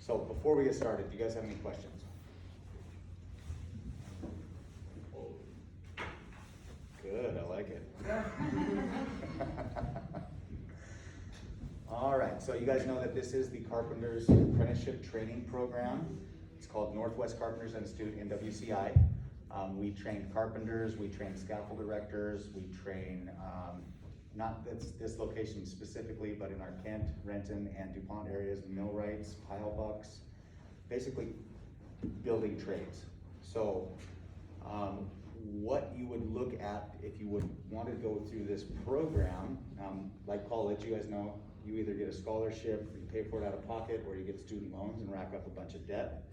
So before we get started, do you guys have any questions? Good, I like it. All right, so you guys know that this is the Carpenters Apprenticeship Training Program. It's called Northwest Carpenters Institute, NWCI. We train carpenters, we train scaffold erectors, we train, not this location specifically, but in our Kent, Renton, and DuPont areas, millwrights, pile bucks, basically building trades. So what you would look at if you would want to go through this program, like college, you guys know, you either get a scholarship, you pay for it out of pocket, or you get student loans and rack up a bunch of debt.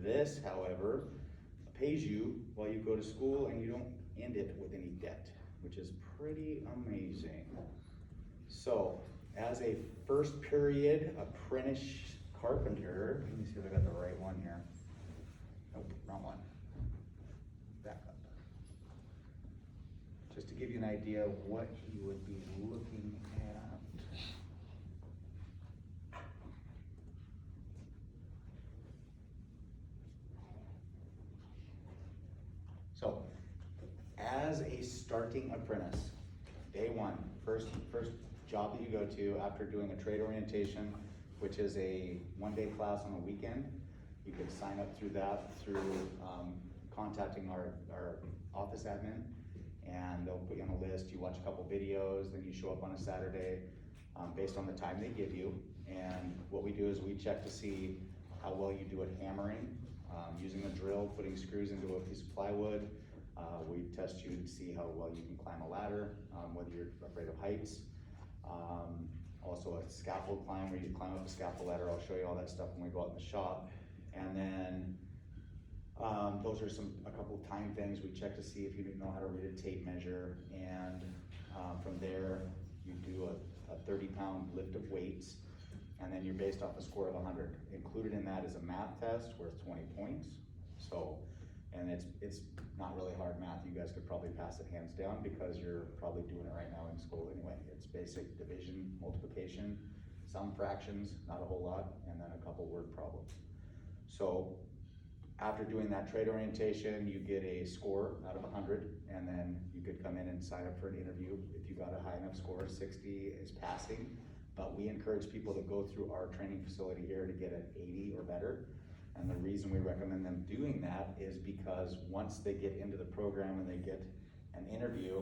This, however, pays you while you go to school and you don't end it with any debt, which is pretty amazing. So, as a first period apprentice carpenter, let me see if I got the right one here. Nope, wrong one. Back up. Just to give you an idea of what you would be looking at. So, as a starting apprentice, day one, first job that you go to after doing a trade orientation, which is a one-day class on a weekend, you can sign up through that through contacting our office admin, and they'll put you on a list. You watch a couple videos, then you show up on a Saturday based on the time they give you. And what we do is we check to see how well you do at hammering, using a drill, putting screws into a piece of plywood. We test you to see how well you can climb a ladder, whether you're afraid of heights. Also a scaffold climb, where you climb up a scaffold ladder. I'll show you all that stuff when we go out in the shop. And then those are a couple of time things. We check to see if you know how to read a tape measure. And from there, you do a 30-pound lift of weights. And then you're based off a score of 100. Included in that is a math test worth 20 points. So, and it's not really hard math. You guys could probably pass it hands down because you're probably doing it right now in school anyway. It's basic division, multiplication, some fractions, not a whole lot, and then a couple word problems. So after doing that trade orientation, you get a score out of 100, and then you could come in and sign up for an interview. If you got a high enough score, 60 is passing. But we encourage people to go through our training facility here to get an 80 or better. And the reason we recommend them doing that is because once they get into the program and they get an interview,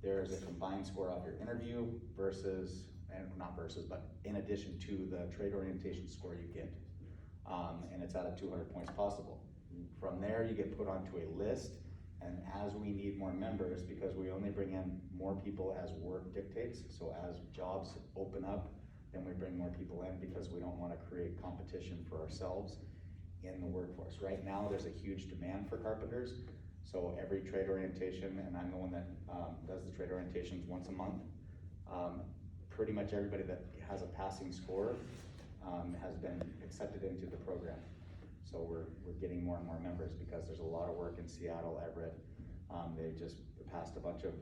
there's a combined score off your interview versus, and not versus, but in addition to the trade orientation score you get. And it's out of 200 points possible. From there, you get put onto a list, and as we need more members, because we only bring in more people as work dictates, so as jobs open up, then we bring more people in because we don't want to create competition for ourselves in the workforce. Right now, there's a huge demand for carpenters, so every trade orientation, and I'm the one that does the trade orientations once a month, pretty much everybody that has a passing score has been accepted into the program. So we're getting more and more members because there's a lot of work in Seattle, Everett. They just passed a bunch of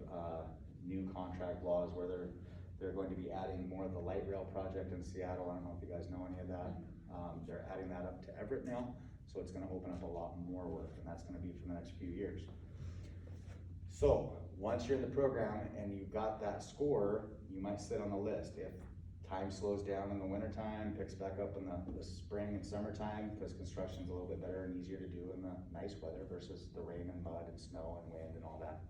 new contract laws where they're going to be adding more of the light rail project in Seattle. I don't know if you guys know any of that. They're adding that up to Everett now, so it's going to open up a lot more work, and that's going to be for the next few years. So once you're in the program and you got that score, you might sit on the list. If time slows down in the wintertime, picks back up in the spring and summertime, because construction's a little bit better and easier to do in the nice weather versus the rain and mud and snow and wind and all that.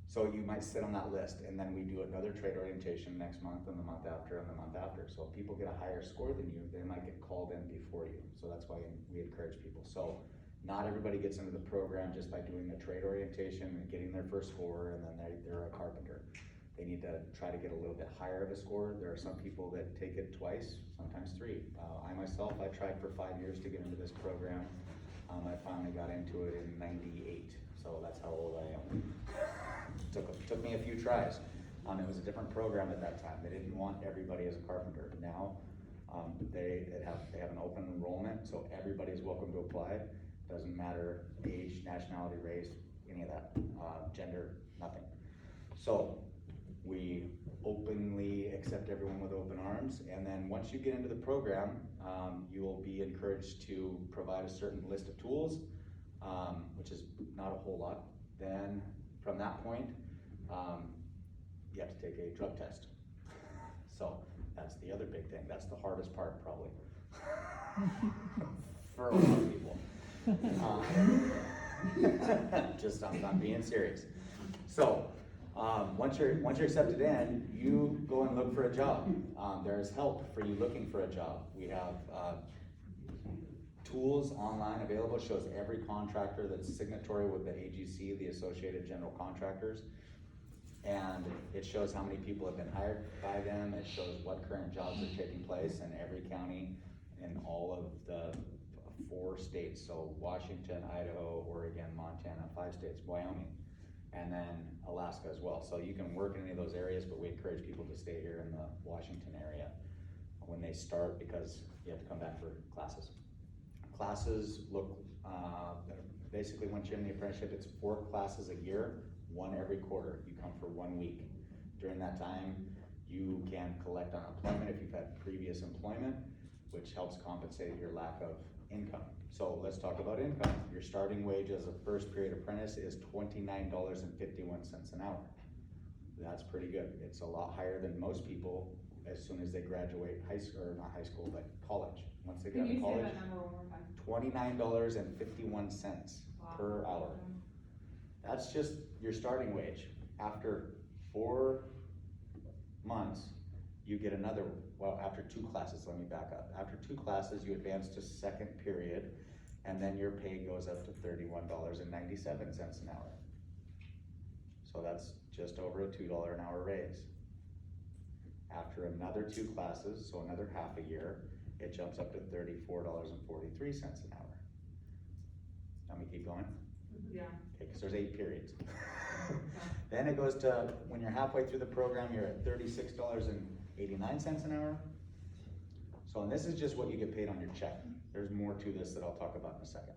So you might sit on that list, and then we do another trade orientation next month and the month after and the month after. So if people get a higher score than you, they might get called in before you. So that's why we encourage people. So not everybody gets into the program just by doing a trade orientation and getting their first score, and then they're a carpenter. They need to try to get a little bit higher of a score. There are some people that take it twice, sometimes three. I myself, I tried for 5 years to get into this program. I finally got into it in '98, so that's how old I am. Took me a few tries. It was a different program at that time. They didn't want everybody as a carpenter. Now they have an open enrollment, so everybody is welcome to apply. Doesn't matter age, nationality, race, any of that, gender, nothing. So we openly accept everyone with open arms. And then once you get into the program, you will be encouraged to provide a certain list of tools, which is not a whole lot. Then from that point, you have to take a drug test. So that's the other big thing. That's the hardest part, probably, for a lot of people. Just I'm being serious. So once you're accepted in, you go and look for a job. There's help for you looking for a job. We have tools online available. It shows every contractor that's signatory with the AGC, the Associated General Contractors. And it shows how many people have been hired by them. It shows what current jobs are taking place in every county in all of the 4 states. So Washington, Idaho, Oregon, Montana, 5 states, Wyoming, and then Alaska as well. So you can work in any of those areas, but we encourage people to stay here in the Washington area when they start, because you have to come back for classes. Classes look, basically once you're in the apprenticeship, it's 4 classes a year, 1 every quarter. You come for 1 week. During that time, you can collect unemployment if you've had previous employment, which helps compensate your lack of income. So let's talk about income. Your starting wage as a first period apprentice is $29.51 an hour. That's pretty good. It's a lot higher than most people as soon as they graduate high school, or not high school, but college. Once they get out of college, $29.51 per hour. That's just your starting wage. After 4 months, you get another, well, after 2 classes, let me back up. After 2 classes, you advance to second period, and then your pay goes up to $31.97 an hour. So that's just over a $2 an hour raise. After another 2 classes, so another half a year, it jumps up to $34.43 an hour. Let me keep going. Yeah. Okay, because there's 8 periods. Then it goes to, when you're halfway through the program, you're at $36.89 an hour. So, and this is just what you get paid on your check. There's more to this that I'll talk about in a second.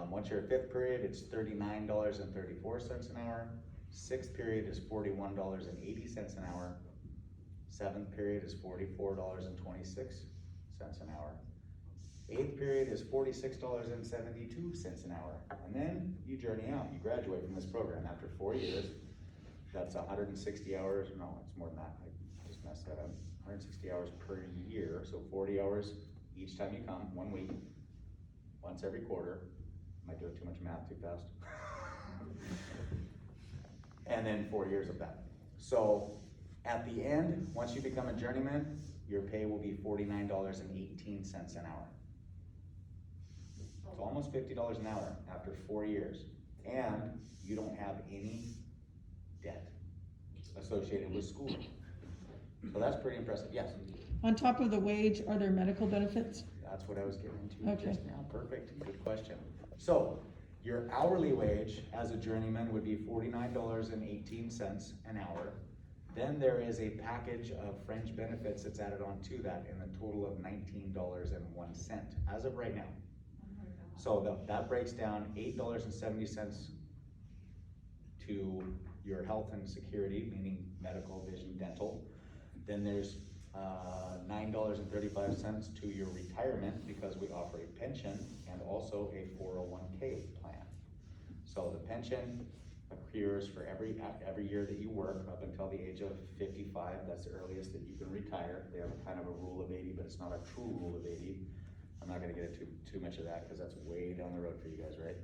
Once you're at 5th period, it's $39.34 an hour. 6th period is $41.80 an hour. 7th period is $44.26 an hour. 8th period is $46.72 an hour. And then you journey out, you graduate from this program after 4 years. That's 160 hours, no, it's more than that, I just messed that up. 160 hours per year, so 40 hours each time you come, 1 week, once every quarter. Am I doing too much math too fast? And then 4 years of that. So at the end, once you become a journeyman, your pay will be $49.18 an hour. It's almost $50 an hour after 4 years. And you don't have any debt associated with schooling. So that's pretty impressive. Yes? On top of the wage, are there medical benefits? That's what I was getting into Okay. just now. Perfect, good question. So your hourly wage as a journeyman would be $49.18 an hour. Then there is a package of fringe benefits that's added on to that in a total of $19.01 as of right now. So that breaks down $8.70 to your health and security, meaning medical, vision, dental. Then there's $9.35 to your retirement, because we offer a pension and also a 401k plan. So the pension accrues for every year that you work up until the age of 55. That's the earliest that you can retire. They have a kind of a rule of 80, but it's not a true rule of 80. I'm not gonna get into too much of that because that's way down the road for you guys, right?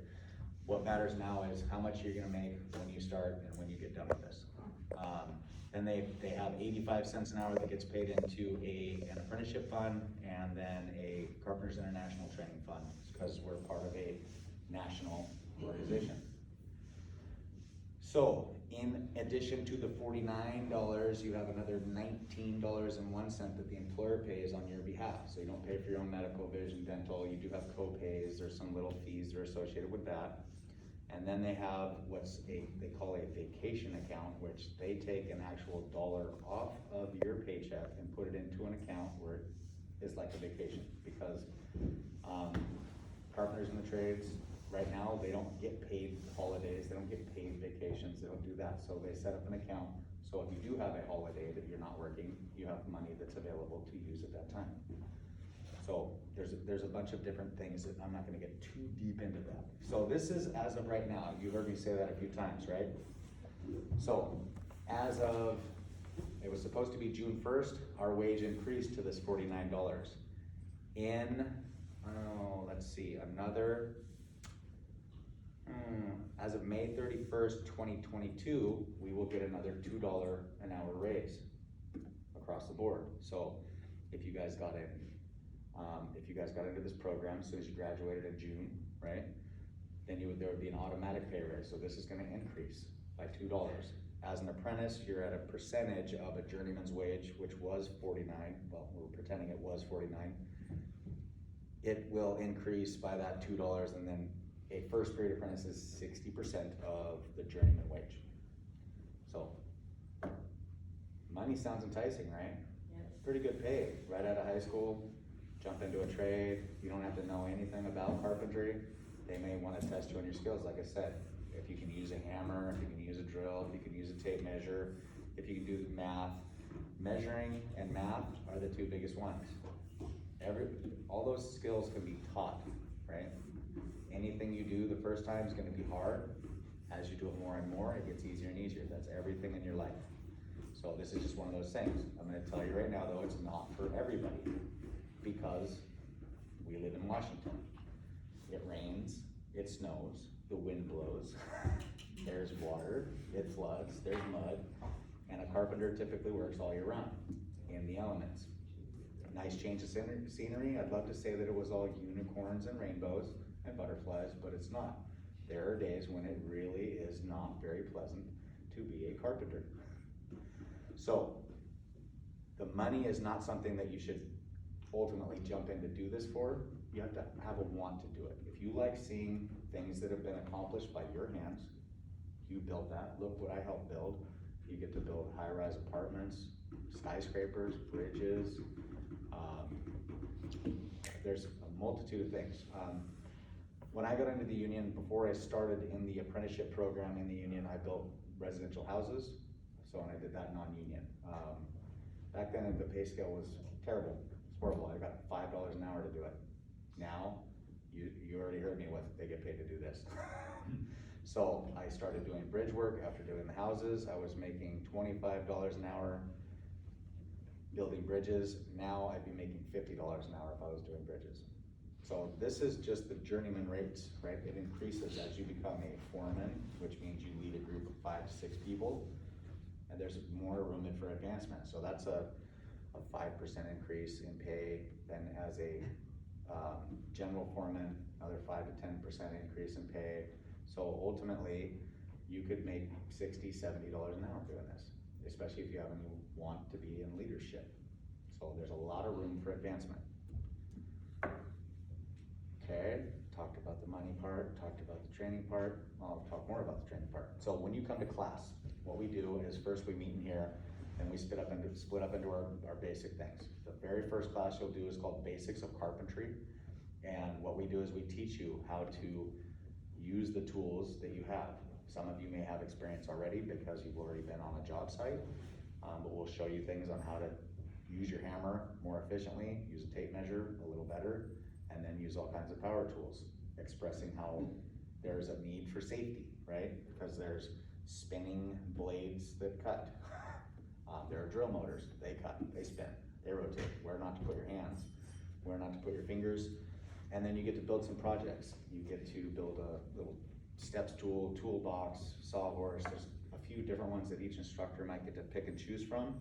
What matters now is how much you're gonna make when you start and when you get done with this. Then they have 85 cents an hour that gets paid into an apprenticeship fund, and then a Carpenters International Training Fund, because we're part of a national organization. So in addition to the $49, you have another $19.01 that the employer pays on your behalf. So you don't pay for your own medical, vision, dental. You do have co-pays. There's some little fees that are associated with that. And then they have they call a vacation account, which they take an actual dollar off of your paycheck and put it into an account where it is like a vacation, because carpenters in the trades right now, they don't get paid holidays, they don't get paid vacations, they don't do that. So they set up an account So if you do have a holiday that you're not working, you have money that's available to use at that time. So there's a bunch of different things that I'm not gonna get too deep into that. So this is as of right now. You heard me say that a few times, right? So as of, it was supposed to be June 1st, our wage increased to this $49. In, let's see, another, as of May 31st, 2022, we will get another $2 an hour raise across the board. So if you guys got in, into this program as soon as you graduated in June, right? Then there would be an automatic pay raise. So this is gonna increase by $2. As an apprentice, you're at a percentage of a journeyman's wage, which was 49. Well, we're pretending it was 49. It will increase by that $2, and then a first grade apprentice is 60% of the journeyman wage. So, money sounds enticing, right? Yes. Pretty good pay, right out of high school, jump into a trade, you don't have to know anything about carpentry. They may wanna test you on your skills, like I said. If you can use a hammer, if you can use a drill, if you can use a tape measure, if you can do math. Measuring and math are the two biggest ones. All those skills can be taught, right? Anything you do the first time is gonna be hard. As you do it more and more, it gets easier and easier. That's everything in your life. So this is just one of those things. I'm gonna tell you right now though, it's not for everybody, because we live in Washington. It rains, it snows, the wind blows, there's water, it floods, there's mud, and a carpenter typically works all year round in the elements. Nice change of scenery. I'd love to say that it was all unicorns and rainbows and butterflies, but it's not. There are days when it really is not very pleasant to be a carpenter. So the money is not something that you should ultimately jump in to do this for. You have to have a want to do it. If you like seeing things that have been accomplished by your hands, you built that. Look what I helped build. You get to build high-rise apartments, skyscrapers, bridges. There's a multitude of things. When I got into the union, before I started in the apprenticeship program in the union, I built residential houses. So, and I did that non-union. Back then the pay scale was terrible. It's horrible. I got $5 an hour to do it. Now, you already heard me with, they get paid to do this. So I started doing bridge work after doing the houses. I was making $25 an hour building bridges. Now I'd be making $50 an hour if I was doing bridges. So this is just the journeyman rates, right? It increases as you become a foreman, which means you lead a group of 5 to 6 people, and there's more room for advancement. So that's a 5% increase in pay. Then as a general foreman, another 5 to 10% increase in pay. So ultimately, you could make $60, $70 an hour doing this, especially if you have any want to be in leadership. So there's a lot of room for advancement. Okay, talked about the money part, talked about the training part. I'll talk more about the training part. So when you come to class, what we do is first we meet in here, and we split up into our basic things. The very first class you'll do is called Basics of Carpentry. And what we do is we teach you how to use the tools that you have. Some of you may have experience already because you've already been on a job site, but we'll show you things on how to use your hammer more efficiently, use a tape measure a little better, and then use all kinds of power tools, expressing how there's a need for safety, right? Because there's spinning blades that cut. There are drill motors, they cut, they spin, they rotate, where not to put your hands, where not to put your fingers. And then you get to build some projects. You get to build a little steps tool, toolbox, sawhorse. There's a few different ones that each instructor might get to pick and choose from.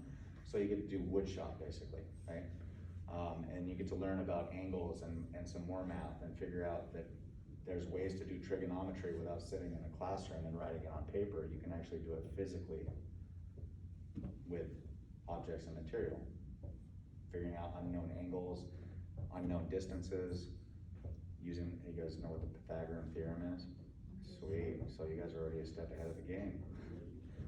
So you get to do wood shop basically, right? And you get to learn about angles and some more math and figure out that there's ways to do trigonometry without sitting in a classroom and writing it on paper. You can actually do it physically with objects and material. Figuring out unknown angles, unknown distances, you guys know what the Pythagorean theorem is? Sweet, so you guys are already a step ahead of the game.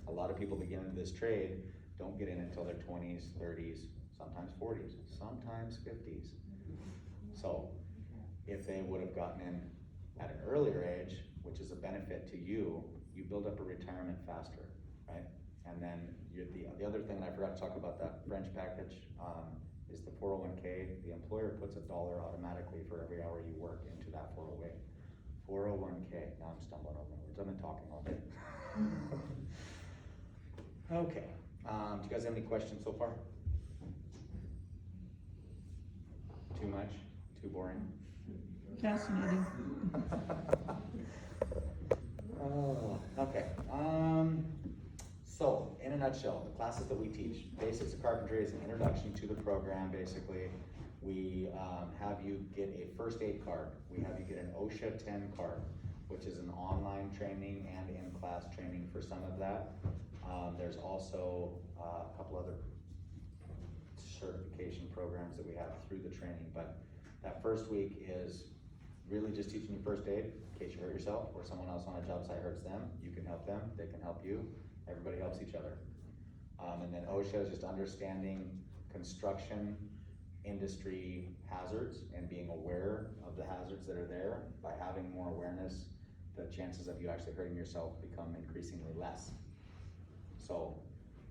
A lot of people begin into this trade, don't get in until their 20s, 30s, sometimes 40s, sometimes 50s. So if they would have gotten in at an earlier age, which is a benefit to you, you build up a retirement faster, right? And then the other thing, and I forgot to talk about that French package, is the 401k. The employer puts $1 automatically for every hour you work into that 401k. Now I'm stumbling over my words. I've been talking all day. Okay. Do you guys have any questions so far? Too much? Too boring? Fascinating. Oh, okay. So, in a nutshell, the classes that we teach, Basics of Carpentry is an introduction to the program, basically. We have you get a first aid card. We have you get an OSHA 10 card, which is an online training and in-class training for some of that. There's also a couple other certification programs that we have through the training, but that first week is really just teaching you first aid in case you hurt yourself or someone else on a job site hurts them. You can help them, they can help you. Everybody helps each other. And then OSHA is just understanding construction industry hazards and being aware of the hazards that are there. By having more awareness, the chances of you actually hurting yourself become increasingly less. So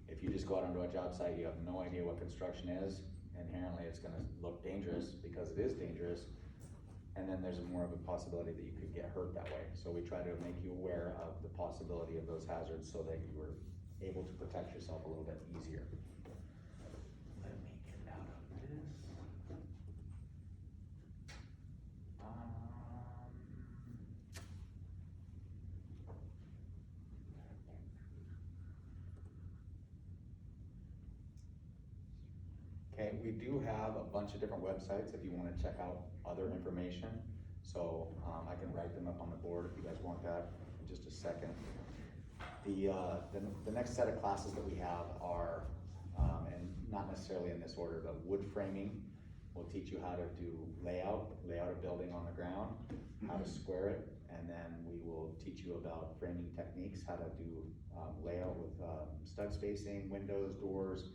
if you just go out onto a job site, you have no idea what construction is, inherently it's gonna look dangerous because it is dangerous. And then there's more of a possibility that you could get hurt that way. So we try to make you aware of the possibility of those hazards so that you are able to protect yourself a little bit easier. Let me get out of this. Okay, we do have a bunch of different websites if you want to check out other information. So I can write them up on the board if you guys want that in just a second. The next set of classes that we have are, and not necessarily in this order, but wood framing. We'll teach you how to do layout a building on the ground, how to square it, and then we will teach you about framing techniques, how to do layout with stud spacing, windows, doors,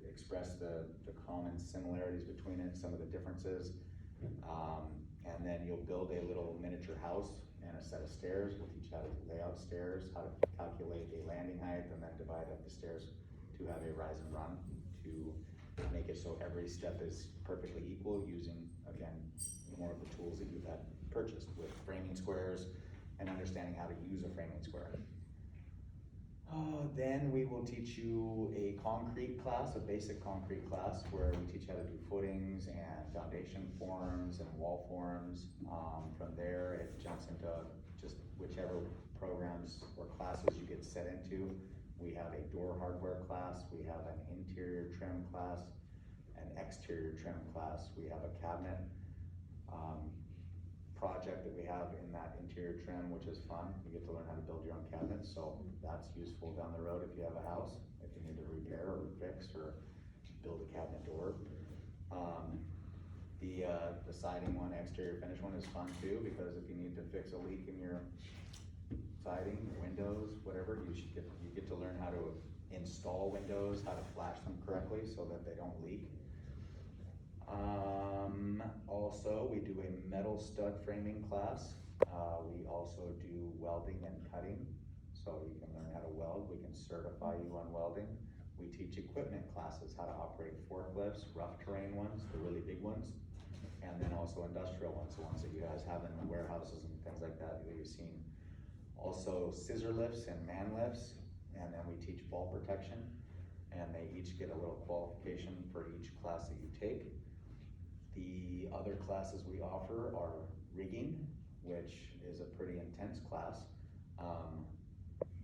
express the common similarities between it, some of the differences. And then you'll build a little miniature house and a set of stairs. We'll teach you how to lay out stairs, how to calculate a landing height, and then divide up the stairs to have a rise and run to make it so every step is perfectly equal using, again, more of the tools that you've had purchased with framing squares and understanding how to use a framing square. Then we will teach you a concrete class, a basic concrete class, where we teach you how to do footings and foundation forms and wall forms. From there, it jumps into just whichever programs or classes you get set into. We have a door hardware class, we have an interior trim class, an exterior trim class. We have a cabinet project that we have in that interior trim, which is fun. You get to learn how to build your own cabinets, so that's useful down the road if you have a house, if you need to repair or fix or build a cabinet door. The siding one, exterior finish one, is fun too, because if you need to fix a leak in your siding, windows, whatever, you get to learn how to install windows, how to flash them correctly so that they don't leak. Also, we do a metal stud framing class. We also do welding and cutting, so you can learn how to weld. We can certify you on welding. We teach equipment classes, how to operate forklifts, rough terrain ones, the really big ones, and then also industrial ones, the ones that you guys have in the warehouses and things like that you've seen. Also scissor lifts and man lifts, and then we teach fall protection, and they each get a little qualification for each class that you take. The other classes we offer are rigging, which is a pretty intense class.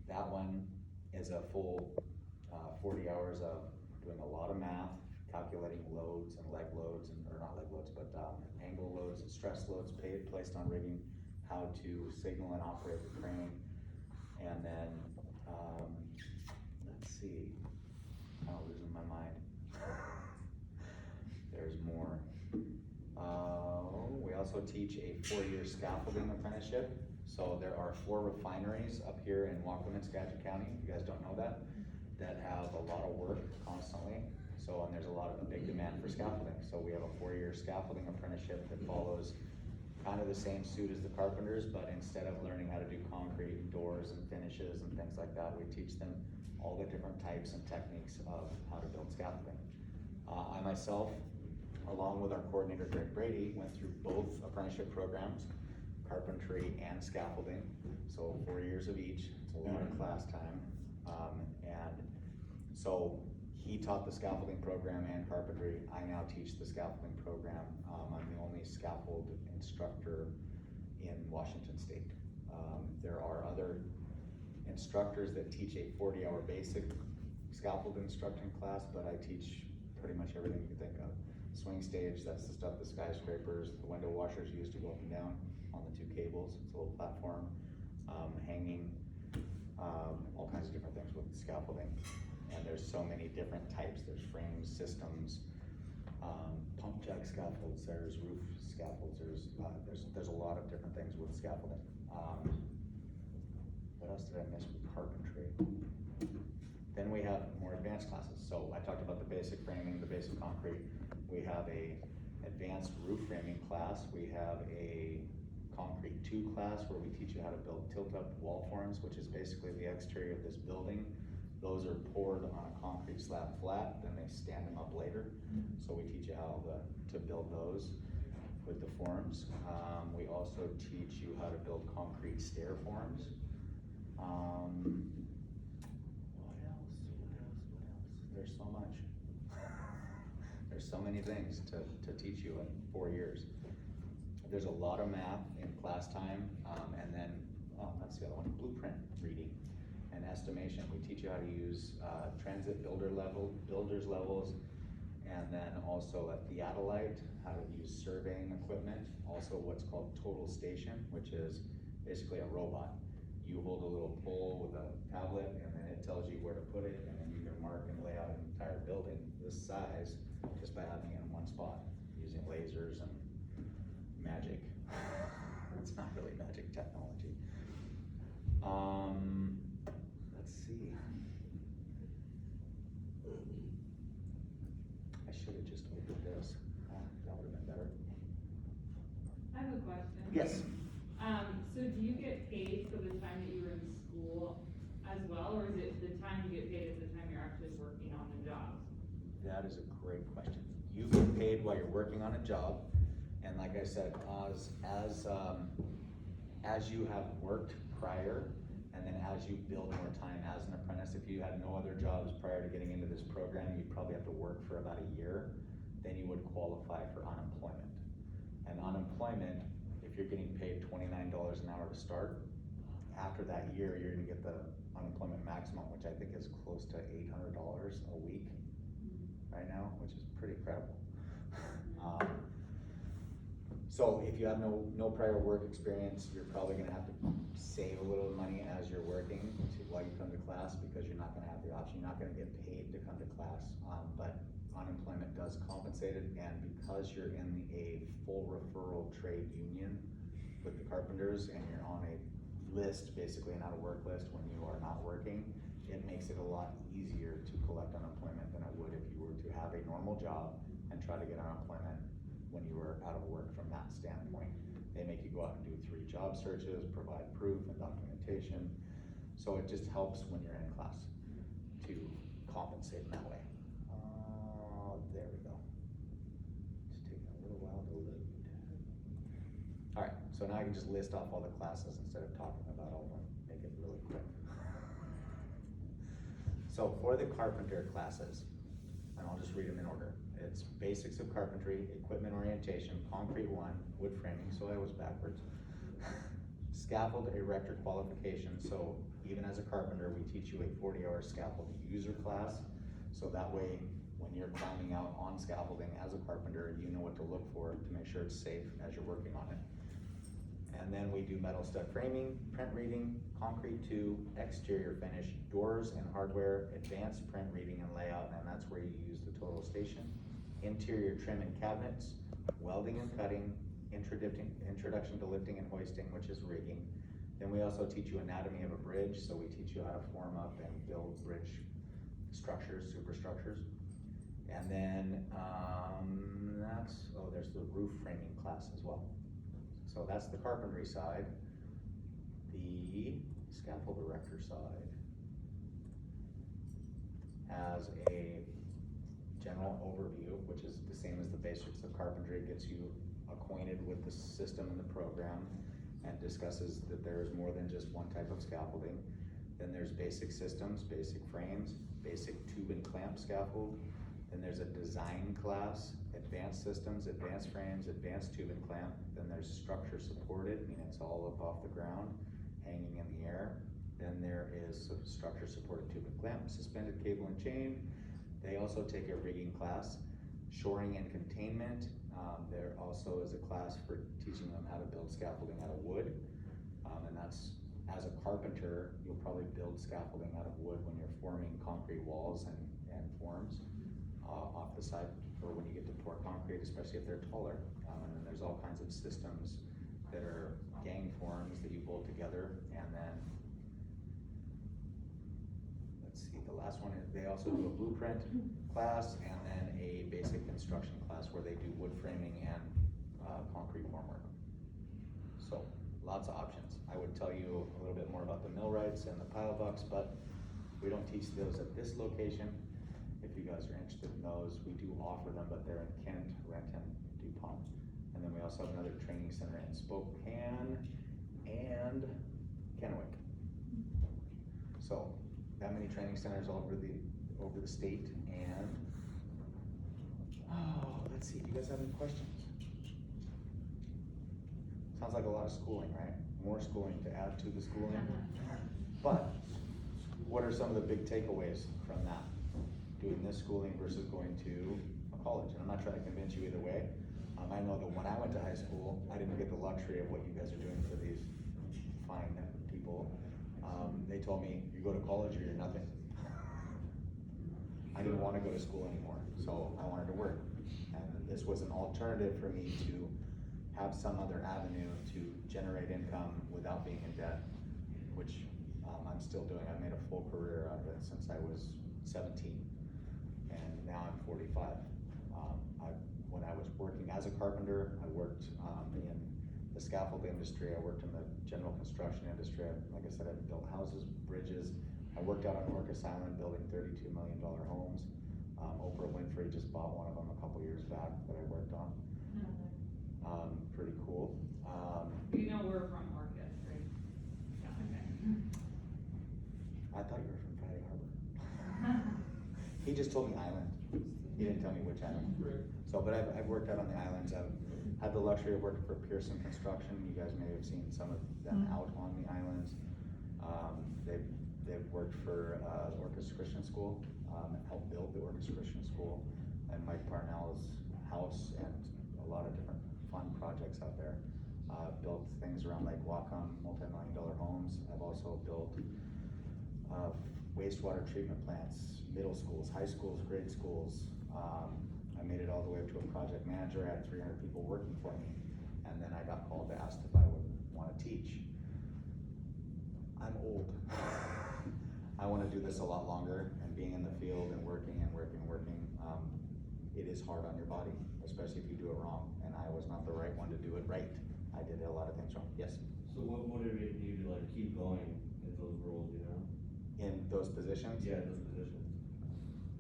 That one is a full 40 hours of doing a lot of math, calculating loads and leg loads, or not leg loads, but angle loads and stress loads placed on rigging, how to signal and operate the crane, and then, let's see, I'm losing my mind. There's more. We also teach a 4-year scaffolding apprenticeship. So there are 4 refineries up here in Wacom, Skagit County, if you guys don't know that have a lot of work constantly. So, and there's a big demand for scaffolding. So we have a 4-year scaffolding apprenticeship that follows kind of the same suit as the carpenters, but instead of learning how to do concrete and doors and finishes and things like that, we teach them all the different types and techniques of how to build scaffolding. I myself, along with our coordinator Greg Brady, went through both apprenticeship programs, carpentry and scaffolding, so 4 years of each. It's a lot of class time, and so he taught the scaffolding program and carpentry. I now teach the scaffolding program. I'm the only scaffold instructor in Washington State. There are other instructors that teach a 40-hour basic scaffold instruction class, but I teach pretty much everything you can think of. Swing stage, that's the stuff the skyscrapers, the window washers use to go up and down on the 2 cables. It's a little platform, hanging, all kinds of different things with scaffolding. And there's so many different types. There's frames, systems, pump jack scaffolds, there's roof scaffolds, there's a lot of different things with scaffolding. What else did I miss with carpentry? Then we have more advanced classes. So I talked about the basic framing, the basic concrete. We have a advanced roof framing class. We have a concrete 2 class where we teach you how to build tilt-up wall forms, which is basically the exterior of this building. Those are poured on a concrete slab flat, then they stand them up later. So we teach you how to build those with the forms. We also teach you how to build concrete stair forms. What else? There's so much. There's so many things to teach you in 4 years. There's a lot of math in class time, and then, that's the other one, blueprint reading and estimation. We teach you how to use transit builder's levels, and then also a theodolite, how to use surveying equipment. Also what's called total station, which is basically a robot. You hold a little pole with a tablet, and then it tells you where to put it, and then you can mark and lay out an entire building this size just by having it in one spot, using lasers and magic. It's not really magic technology. Let's see. I should have just opened this. That would have been better. I have a question. Yes. So do you get paid for the time that you were in school as well, or is it the time you get paid is the time you're actually working on the job? That is a great question. You get paid while you're working on a job, and like I said, as you have worked prior, and then as you build more time as an apprentice, if you had no other jobs prior to getting into this program, you'd probably have to work for about a year, then you would qualify for unemployment. And unemployment, if you're getting paid $29 an hour to start, after that year, you're gonna get the unemployment maximum, which I think is close to $800 a week right now, which is pretty incredible. So if you have no prior work experience, you're probably gonna have to save a little money as you're working while you come to class, because you're not gonna have the option. You're not gonna get paid to come to class, but unemployment does compensate it, and because you're in a full referral trade union with the carpenters, and you're on a list, basically an out-of-work list when you are not working, it makes it a lot easier to collect unemployment than it would if you were to have a normal job and try to get unemployment when you were out of work from that standpoint. They make you go out and do 3 job searches, provide proof and documentation. So it just helps when you're in class to compensate in that way. There we go. It's taking a little while to load. All right, so now I can just list off all the classes instead of talking about all of them, make it really quick. So for the carpenter classes, and I'll just read them in order. It's basics of carpentry, equipment orientation, concrete 1, wood framing, so I was backwards. Scaffold erector qualification, so even as a carpenter, we teach you a 40-hour scaffold user class, so that way when you're climbing out on scaffolding as a carpenter, you know what to look for to make sure it's safe as you're working on it. And then we do metal stud framing, print reading, concrete 2, exterior finish, doors and hardware, advanced print reading and layout, and that's where you use the total station. Interior trim and cabinets, welding and cutting, introduction to lifting and hoisting, which is rigging. Then we also teach you anatomy of a bridge, so we teach you how to form up and build bridge structures, superstructures. And then there's the roof framing class as well. So that's the carpentry side. The scaffold erector side. as a general overview, which is the same as the basics of carpentry. It gets you acquainted with the system and the program, and discusses that there is more than just one type of scaffolding. Then there's basic systems, basic frames, basic tube and clamp scaffold. Then there's a design class, advanced systems, advanced frames, advanced tube and clamp. Then there's structure supported, meaning it's all up off the ground, hanging in the air. Then there is structure supported tube and clamp, suspended cable and chain. They also take a rigging class, shoring and containment. There also is a class for teaching them how to build scaffolding out of wood. And that's, as a carpenter, you'll probably build scaffolding out of wood when you're forming concrete walls and forms off the side, or when you get to pour concrete, especially if they're taller. And then there's all kinds of systems that are gang forms that you bolt together. And then, let's see, the last one is, they also do a blueprint class, and then a basic construction class where they do wood framing and concrete formwork. So, lots of options. I would tell you a little bit more about the millwrights and the pile bucks, but we don't teach those at this location. If you guys are interested in those, we do offer them, but they're in Kent, Renton, DuPont. And then we also have another training center in Spokane and Kennewick. So, that many training centers all over the state. And let's see, do you guys have any questions? Sounds like a lot of schooling, right? More schooling to add to the schooling. But what are some of the big takeaways from that? Doing this schooling versus going to a college. And I'm not trying to convince you either way. I know that when I went to high school, I didn't get the luxury of what you guys are doing for these fine people. They told me, you go to college or you're nothing. I didn't want to go to school anymore, so I wanted to work. And this was an alternative for me to have some other avenue to generate income without being in debt, which I'm still doing. I made a full career out of it since I was 17, and now I'm 45. When I was working as a carpenter, I worked in the scaffold industry. I worked in the general construction industry. Like I said, I've built houses, bridges. I worked out on Orcas Island building $32 million homes. Oprah Winfrey just bought one of them a couple years back that I worked on. Pretty cool. You know we're from Orcas, right? Yeah, okay. I thought you were from Friday Harbor. He just told me island. He didn't tell me which island. So, but I've worked out on the islands. I've had the luxury of working for Pearson Construction. You guys may have seen some of them out on the islands. They've worked for Orcas Christian School, helped build the Orcas Christian School, and Mike Parnell's house, and a lot of different fun projects out there. Built things around Lake Whatcom, multi-million-dollar homes. I've also built wastewater treatment plants, middle schools, high schools, grade schools. I made it all the way up to a project manager. I had 300 people working for me, and then I got called to ask if I would want to teach. I'm old. I want to do this a lot longer, and being in the field and working, it is hard on your body, especially if you do it wrong, and I was not the right one to do it right. I did a lot of things wrong. Yes? So what motivated you to keep going in those roles, In those positions? Yeah, those positions.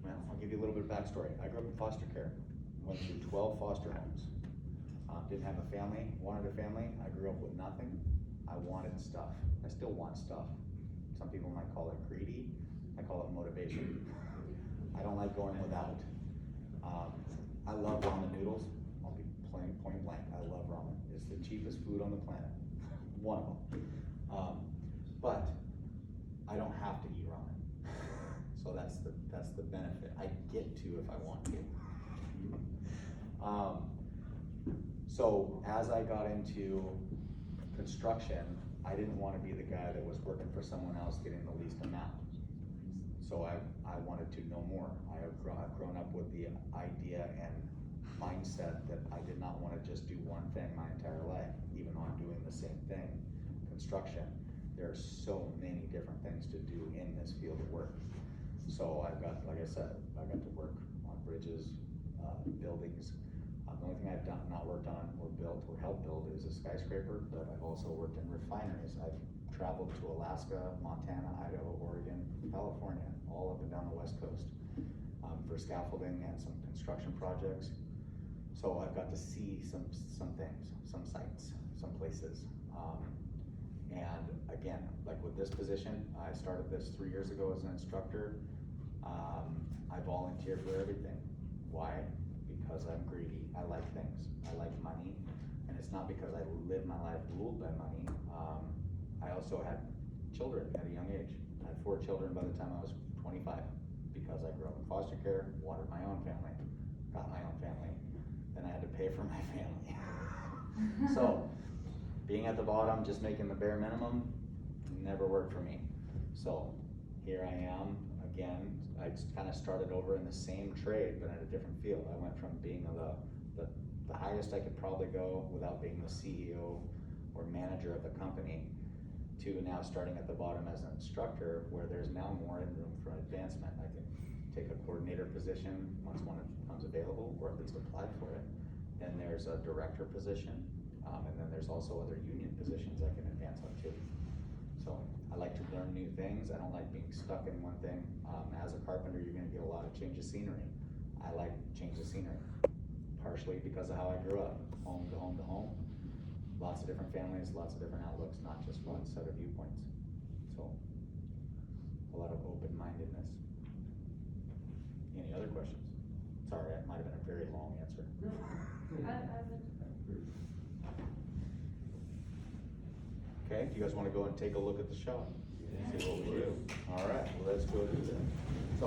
Well, I'll give you a little bit of backstory. I grew up in foster care, went through 12 foster homes. Didn't have a family, wanted a family. I grew up with nothing. I wanted stuff. I still want stuff. Some people might call it greedy. I call it motivation. I don't like going without. I love ramen noodles. I'll be point blank. I love ramen. It's the cheapest food on the planet. One of them. But I don't have to eat ramen. So that's the benefit. I get to if I want to. So as I got into construction, I didn't want to be the guy that was working for someone else getting the least amount. So I wanted to know more. I have grown up with the idea and mindset that I did not want to just do one thing my entire life, even though I'm doing the same thing, construction. There are so many different things to do in this field of work. So I've got, like I said, I got to work on bridges, buildings. The only thing I've not worked on or built or helped build is a skyscraper, but I've also worked in refineries. I've traveled to Alaska, Montana, Idaho, Oregon, California, all up and down the West Coast. for scaffolding and some construction projects. So I've got to see some things, some sites, some places. And again, like with this position, I started this 3 years ago as an instructor. I volunteer for everything. Why? Because I'm greedy. I like things. I like money. And it's not because I live my life ruled by money. I also had children at a young age. I had 4 children by the time I was 25 because I grew up in foster care, watered my own family, got my own family. Then I had to pay for my family. So being at the bottom, just making the bare minimum, never worked for me. So here I am again. I kind of started over in the same trade, but in a different field. I went from being the highest I could probably go without being the CEO or manager of the company to now starting at the bottom as an instructor, where there's now more room for advancement. I can take a coordinator position once one becomes available, or at least apply for it. Then there's a director position, and then there's also other union positions I can advance up to. So I like to learn new things. I don't like being stuck in one thing. As a carpenter, you're gonna get a lot of change of scenery. I like change of scenery, partially because of how I grew up, home to home to home. Lots of different families, lots of different outlooks, not just one set of viewpoints. So a lot of open-mindedness. Any other questions? Sorry, it might have been a very long answer. Okay, do you guys want to go and take a look at the shop? See what we do? All right, well, let's go do that. So